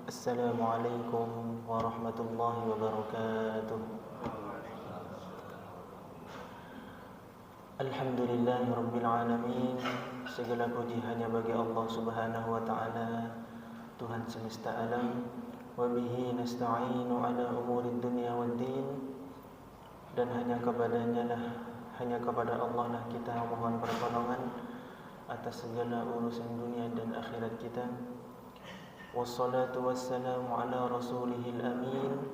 Assalamualaikum warahmatullahi wabarakatuh. Alhamdulillahirabbil alamin. Segala puji hanya bagi Allah Subhanahu wa taala, Tuhan semesta alam. Wa bihi nasta'inu ala umurid dunya waddin. Dan hanya kepada Allah lah kita mohon pertolongan atas segala urusan dunia dan akhirat kita. Wassalatu wassalamu ala rasulihil amin.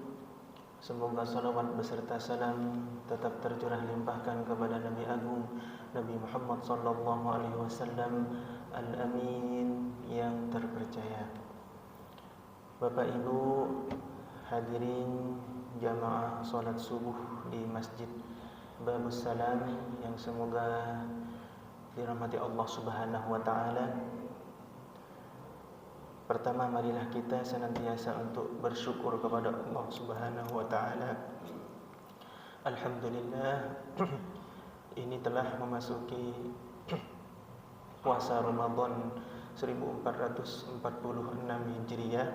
Semoga salawat beserta salam tetap tercurah limpahkan kepada Nabi Agung Nabi Muhammad sallallahu alaihi wasallam al-amin yang terpercaya. Bapak Ibu hadirin jamaah salat subuh di Masjid Babus Salam yang semoga dirahmati Allah Subhanahu wa taala. Pertama, marilah kita senantiasa untuk bersyukur kepada Allah Subhanahu wa taala. Alhamdulillah, ini telah memasuki puasa Ramadan 1446 Hijriah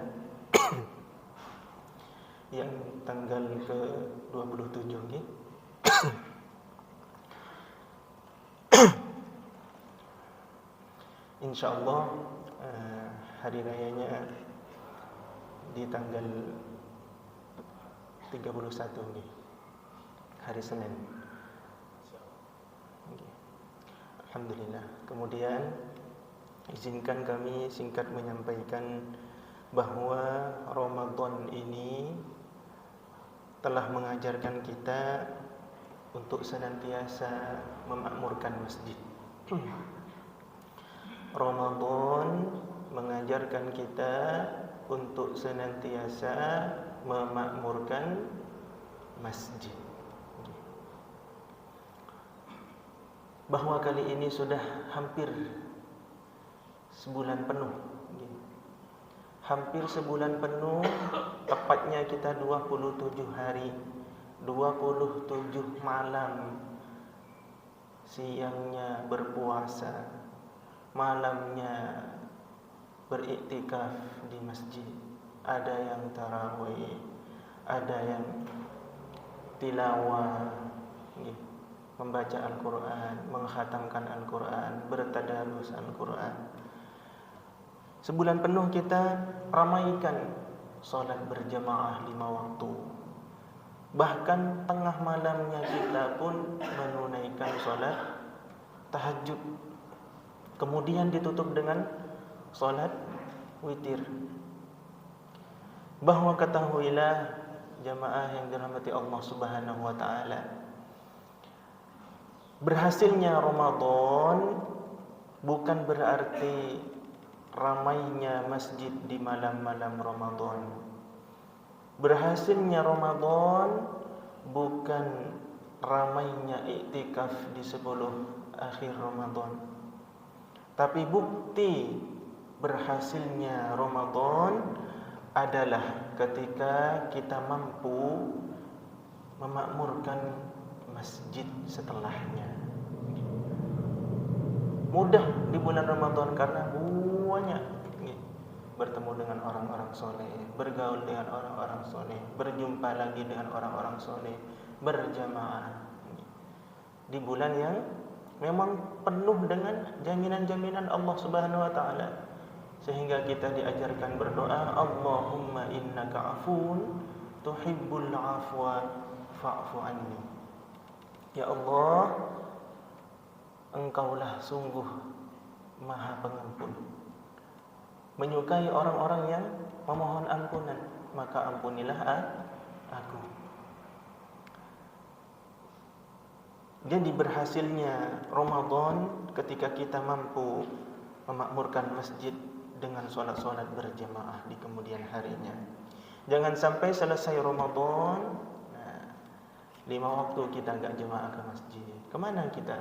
yang tanggal ke-27 nggih. Insyaallah hari rayanya di tanggal 31 nih, hari Senin. Alhamdulillah. Kemudian izinkan kami singkat menyampaikan bahwa Ramadan ini telah mengajarkan kita untuk senantiasa memakmurkan masjid. Ramadan mengajarkan kita untuk senantiasa memakmurkan masjid. Bahwa kali ini sudah hampir sebulan penuh. Hampir sebulan penuh, tepatnya kita 27 hari, 27 malam. Siangnya berpuasa, malamnya beriktikaf di masjid. Ada yang tarawih, ada yang tilawah, membaca Al-Quran, mengkhatamkan Al-Quran, bertadarus Al-Quran. Sebulan penuh kita ramaikan salat berjamaah 5 waktu. Bahkan tengah malamnya kita pun menunaikan salat tahajud. Kemudian ditutup dengan salat witir. Bahwa ketahuilah jamaah yang dirahmati Allah Subhanahu wa taala, berhasilnya Ramadan bukan berarti ramainya masjid di malam-malam Ramadan. Berhasilnya Ramadan bukan ramainya iktikaf di sebelum akhir Ramadan. Tapi bukti berhasilnya Ramadan adalah ketika kita mampu memakmurkan masjid setelahnya. Mudah di bulan Ramadan karena banyak bertemu dengan orang-orang soleh, bergaul dengan orang-orang soleh, berjumpa lagi dengan orang-orang soleh, berjamaah di bulan yang memang penuh dengan jaminan-jaminan Allah Subhanahu wa taala, sehingga kita diajarkan berdoa, Allahumma innaka afun tuhibbul afwa fa'fu anni. Ya Allah, Engkaulah sungguh Maha Pengampun, menyukai orang-orang yang memohon ampunan, maka ampunilah aku. Jadi berhasilnya Ramadan ketika kita mampu memakmurkan masjid dengan solat-solat berjamaah di kemudian harinya. Jangan sampai selesai Ramadan, 5 waktu kita enggak jamaah ke masjid. Kemana kita?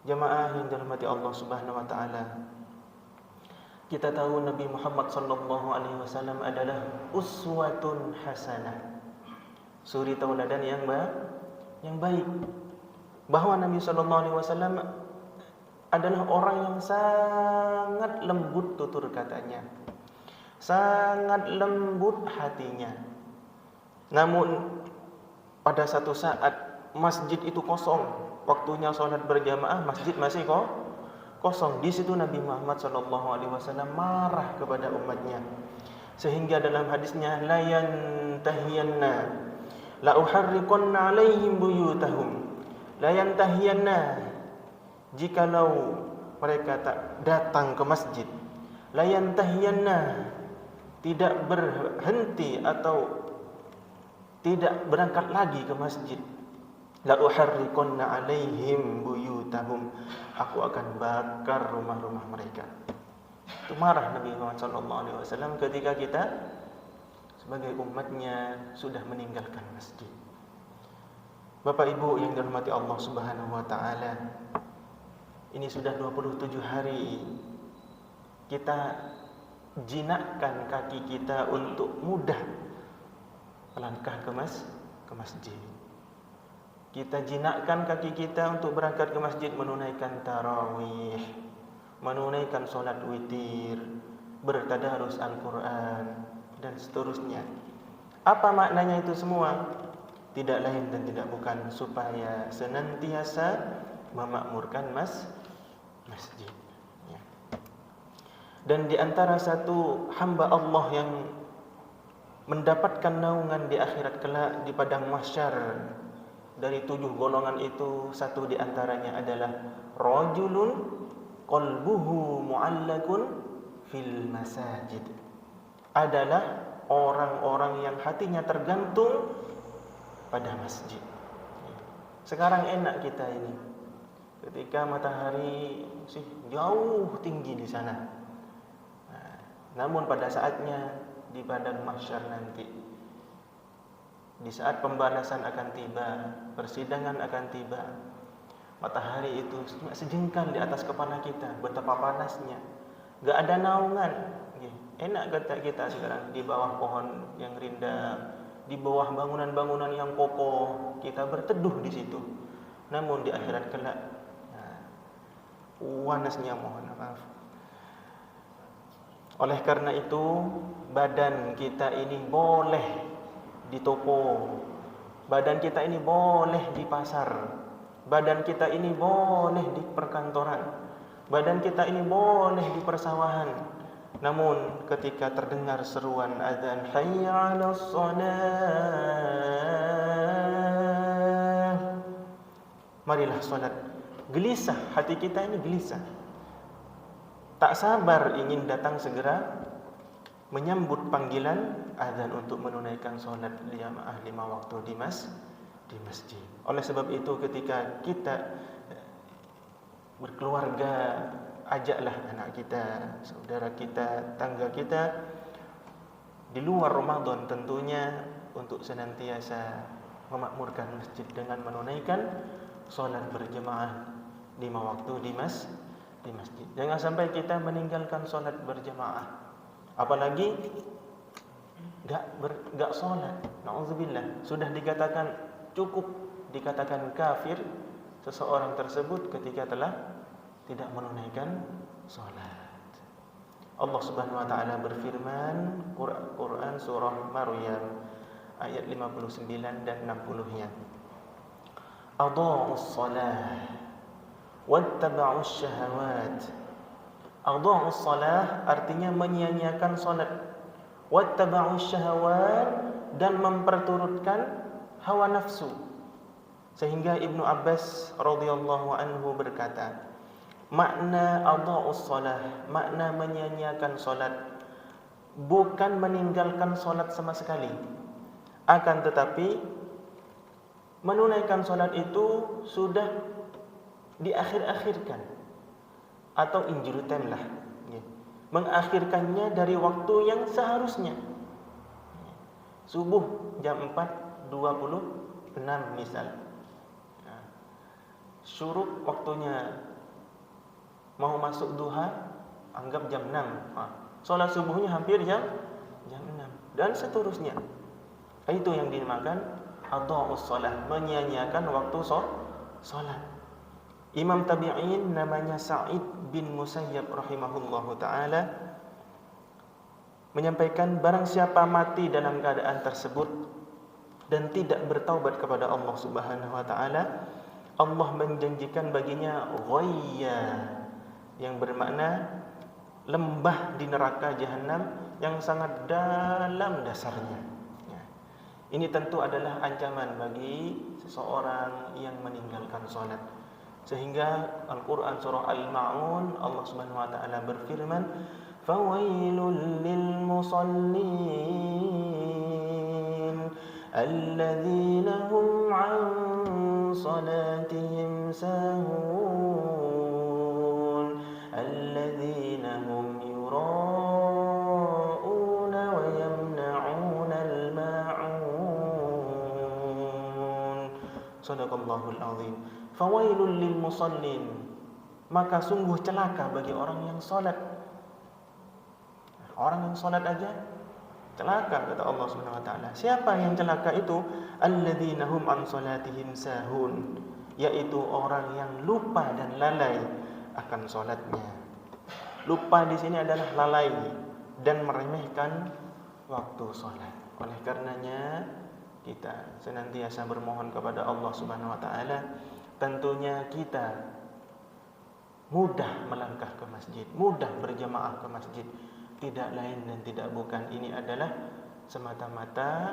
Jamaah yang dirahmati Allah Subhanahu wa taala. Kita tahu Nabi Muhammad sallallahu alaihi wasallam adalah uswatun hasanah, suri tauladan yang baik. Bahwa Nabi sallallahu alaihi wasallam adalah orang yang sangat lembut tutur katanya. sangat lembut hatinya. Namun pada satu saat masjid itu kosong, waktunya sholat berjamaah, masjid masih kosong. Di situ Nabi Muhammad SAW marah kepada umatnya, sehingga dalam hadisnya, la yantahiyanna la uharriqanna alaihim buyutahum, la yantahiyanna, jikalau mereka tak datang ke masjid, la yantahiyanna, tidak berhenti atau tidak berangkat lagi ke masjid, la uharriqanna alaihim buyutahum, aku akan bakar rumah-rumah mereka. Itu marah Nabi Muhammad SAW ketika kita sebagai umatnya sudah meninggalkan masjid. Bapak Ibu yang dirahmati Allah Subhanahu wa taala, ini sudah 27 hari kita jinakkan kaki kita untuk mudah melangkah ke masjid. Kita jinakkan kaki kita untuk berangkat ke masjid menunaikan tarawih, menunaikan solat witir, bertadarus Al-Quran, dan seterusnya. Apa maknanya itu semua? Tidak lain dan tidak bukan supaya senantiasa memakmurkan masjid. Ya. Dan di antara satu hamba Allah yang mendapatkan naungan di akhirat kelak di padang mahsyar, dari 7 golongan itu, satu di antaranya adalah rajulun qalbuhu mu'allakun fil masajid, adalah orang-orang yang hatinya tergantung pada masjid. Sekarang enak kita ini, ketika matahari masih jauh tinggi di sana. Namun pada saatnya di padang mahsyar nanti, di saat pembalasan akan tiba, persidangan akan tiba, matahari itu cuma sejengkal di atas kepala kita, betapa panasnya, gak ada naungan. Enak kata kita sekarang di bawah pohon yang rindang, di bawah bangunan-bangunan yang kokoh, kita berteduh di situ. Namun di akhirat kelak, panasnya, mohon maaf. Oleh karena itu, badan kita ini boleh di toko, badan kita ini boleh di pasar, badan kita ini boleh di perkantoran, badan kita ini boleh di persawahan. Namun ketika terdengar seruan azan, hayya 'alas shalah, marilah salat, gelisah hati kita ini, gelisah, tak sabar ingin datang segera menyambut panggilan azan untuk menunaikan salat jamaah 5 waktu di masjid. Oleh sebab itu, ketika kita berkeluarga, ajaklah anak kita, saudara kita, tangga kita di luar Ramadan tentunya untuk senantiasa memakmurkan masjid dengan menunaikan salat berjamaah 5 waktu di masjid. Jangan sampai kita meninggalkan salat berjamaah, apalagi enggak salat. Nauzubillah, sudah dikatakan cukup dikatakan kafir seseorang tersebut ketika telah tidak menunaikan salat. Allah Subhanahu wa taala berfirman, Quran surah Maryam ayat 59 dan 60-nya. Adha'us salah wattaba'us syahawat. Adha'us salah artinya menyia-nyiakan salat. Wattaba'us syahawat, dan memperturutkan hawa nafsu. Sehingga Ibnu Abbas radhiyallahu anhu berkata, makna adha'us salah, makna menyia-nyiakan salat, bukan meninggalkan salat sama sekali, akan tetapi menunaikan salat itu sudah diakhir-akhirkan atau injury time lah, mengakhirkannya dari waktu yang seharusnya. Subuh jam 4.26 misal, syuruk waktunya mau masuk duha, anggap jam 6. Salat subuhnya hampir jam 6 dan seterusnya. Itu yang dinamakan adha'us salah, menyia-nyiakan waktu salat. Imam tabi'in namanya Sa'id bin Musayyab rahimahullahu taala menyampaikan barang siapa mati dalam keadaan tersebut dan tidak bertaubat kepada Allah Subhanahu wa taala, Allah menjanjikan baginya ghayya, yang bermakna lembah di neraka jahanam yang sangat dalam dasarnya. Ya. Ini tentu adalah ancaman bagi seseorang yang meninggalkan salat. Sehingga Al-Qur'an surah Al-Ma'un Allah Subhanahu wa taala berfirman, "Fawailul lil musallin alladzina hum 'an salatihim sahun alladzina hum yura'una wa yamna'una al-ma'un." Shadaqallahul azim. Fawailul lil musallin, maka sungguh celaka bagi orang yang salat. Orang yang salat aja celaka, kata Allah Subhanahu wa taala. Siapa yang celaka itu? Alladzina hum an salatihim sahun, yaitu orang yang lupa dan lalai akan salatnya. Lupa di sini adalah lalai dan meremehkan waktu salat. Oleh karenanya kita senantiasa bermohon kepada Allah Subhanahu wa taala. Tentunya kita mudah melangkah ke masjid, mudah berjamaah ke masjid. Tidak lain dan tidak bukan, ini adalah semata-mata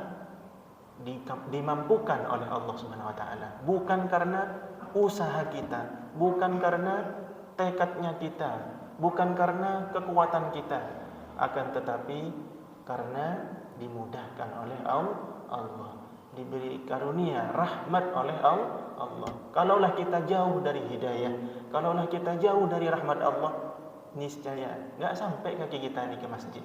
dimampukan oleh Allah Subhanahu wa taala. Bukan karena usaha kita, bukan karena tekadnya kita, bukan karena kekuatan kita, akan tetapi karena dimudahkan oleh Allah, diberi karunia rahmat oleh Allah. Kalaulah kita jauh dari hidayah, kalaulah kita jauh dari rahmat Allah, niscaya enggak sampai kaki kita ini ke masjid.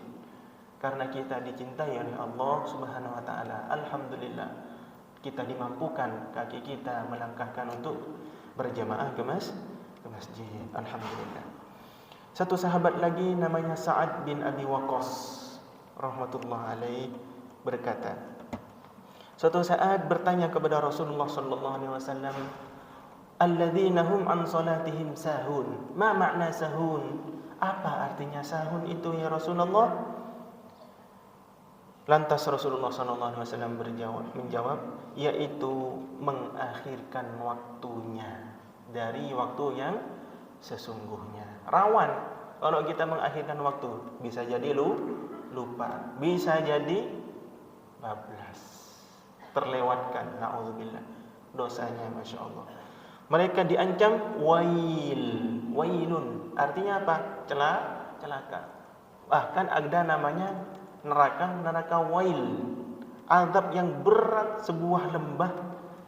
Karena kita dicintai oleh Allah Subhanahu wa taala. Alhamdulillah, kita dimampukan kaki kita melangkahkan untuk berjamaah ke masjid. Alhamdulillah. Satu sahabat lagi namanya Sa'ad bin Abi Waqqas rahmatullah alaih berkata, suatu saat bertanya kepada Rasulullah sallallahu alaihi wasallam, alladzina hum an salatihim sahun. Ma makna sahun? Apa artinya sahun itu ya Rasulullah? Lantas Rasulullah sallallahu alaihi wasallam menjawab, yaitu mengakhirkan waktunya dari waktu yang sesungguhnya. Rawan kalau kita mengakhirkan waktu, bisa jadi lupa, bisa jadi bablas, terlewatkan, na'udzubillah, dosanya, masya Allah. Mereka diancam wailun, artinya apa? Celaka. Bahkan ada namanya neraka wail, azab yang berat, sebuah lembah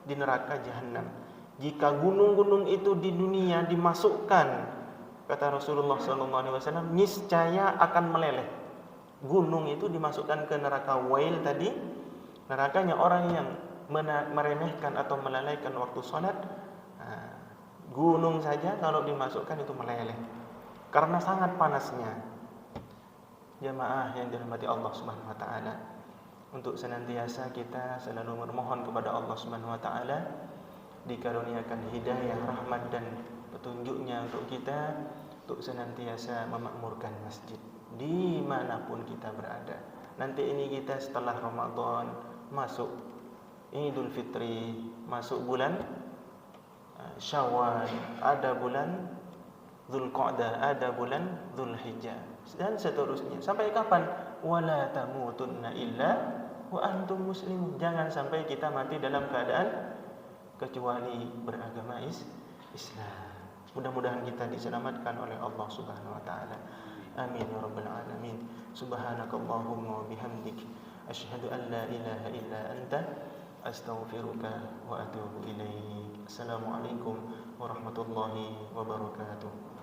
di neraka jahanam. Jika gunung-gunung itu di dunia dimasukkan, kata Rasulullah SAW, niscaya akan meleleh. Gunung itu dimasukkan ke neraka wail tadi, nerakanya orang yang meremehkan atau melalaikan waktu sholat. Gunung saja kalau dimasukkan itu meleleh karena sangat panasnya. Jamaah yang dirahmati Allah Subhanahu wa taala, untuk senantiasa kita selalu bermohon kepada Allah Subhanahu wa taala dikaruniakan hidayah, rahmat dan petunjuknya untuk kita, untuk senantiasa memakmurkan masjid dimanapun kita berada. Nanti ini kita setelah Ramadan masuk Idul Fitri, masuk bulan Syawal, ada bulan Dzulqa'dah, ada bulan Dzulhijjah, dan seterusnya. Sampai kapan? Wala tamutunna illa wa antum muslimun. Jangan sampai kita mati dalam keadaan kecuali beragama Islam. Mudah-mudahan kita diselamatkan oleh Allah Subhanahu wa taala. Amin ya rabbal alamin. Subhanakallahumma wa bihamdik, asyhadu an la ilaha illa anta, astaghfiruka wa atubu ilaik. Assalamualaikum warahmatullahi wabarakatuh.